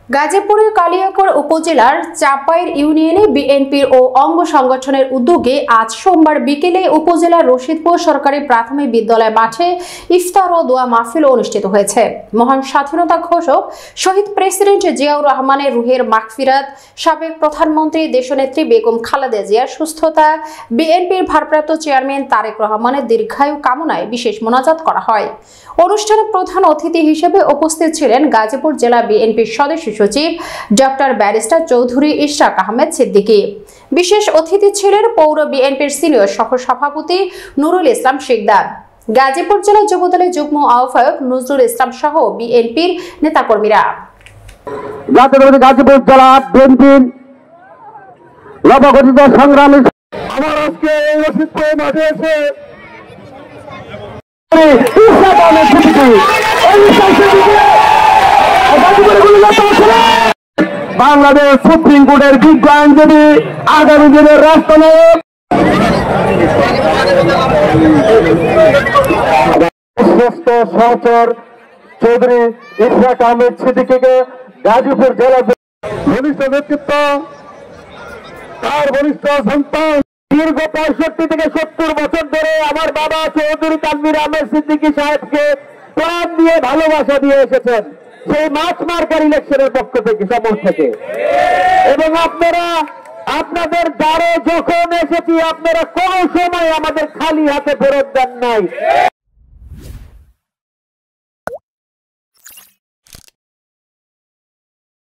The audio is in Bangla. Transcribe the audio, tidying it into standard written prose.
গাজীপুরের কালিয়াকৈর উপজেলার চাপাইর ইউনিয়নে বিএনপির ও অঙ্গ সংগঠনের উদ্যোগে আজ সোমবার বিকেলে উপজেলার রশিদপুর সরকারি প্রাথমিক বিদ্যালয় মাঠে ইফতার ও দোয়া মাহফিল অনুষ্ঠিত হয়েছে। মহান স্বাধীনতা ঘোষক শহীদ প্রেসিডেন্ট জিয়াউর রহমানের রুহের মাগফিরাত, সাবেক প্রধানমন্ত্রী দেশনেত্রী বেগম খালেদা জিয়ার সুস্থতা, বিএনপির ভারপ্রাপ্ত চেয়ারম্যান তারেক রহমানের দীর্ঘায়ু কামনায় বিশেষ মোনাজাত করা হয়। অনুষ্ঠানে প্রধান অতিথি হিসেবে উপস্থিত ছিলেন গাজীপুর জেলা বিএনপির সদস্য সচিব ডক্টর ব্যারিস্টার চৌধুরী ইশরাক আহমেদ সিদ্দিকী। বিশেষ অতিথি ছিলেন পৌর বিএনপির সিনিয়র সহ-সভাপতি নুরুল ইসলাম শিকদার, গাজীপুর জেলা যুবদলের যুগ্ম আহ্বায়ক নজরুল ইসলাম সহ বিএনপির নেতাকর্মীরা। গাজীপুর জেলা বিএনপির নবগঠিত সংগ্রামী আমার আজকে এই রশিদপুর মাঠে এসে বাংলাদেশ সুপ্রিম কোর্টের বিজ্ঞ আইনজীবী, আগামী দিনের রাষ্ট্রনায়ক শ্রেষ্ঠ সহচর চৌধুরী ইশরাক আহমেদ সিদ্দিকীকে গাজীপুর জেলা ঘনিষ্ঠ নেতৃত্ব, তার ঘনিষ্ঠ সন্তান দীর্ঘ 65 থেকে 70 বছর ধরে আমার বাবা চৌধুরী তানভীর আহমেদ সিদ্দিকী সাহেবকে প্রাণ দিয়ে ভালোবাসা দিয়ে এসেছেন সেই মার্চ মার্কার ইলেকশনের পক্ষ থেকে সমর্থ থেকে। এবং আপনারা আপনাদের দ্বারে যখন এসেছি আপনারা কোনো সময় আমাদের খালি হাতে ফেরত দেন নাই।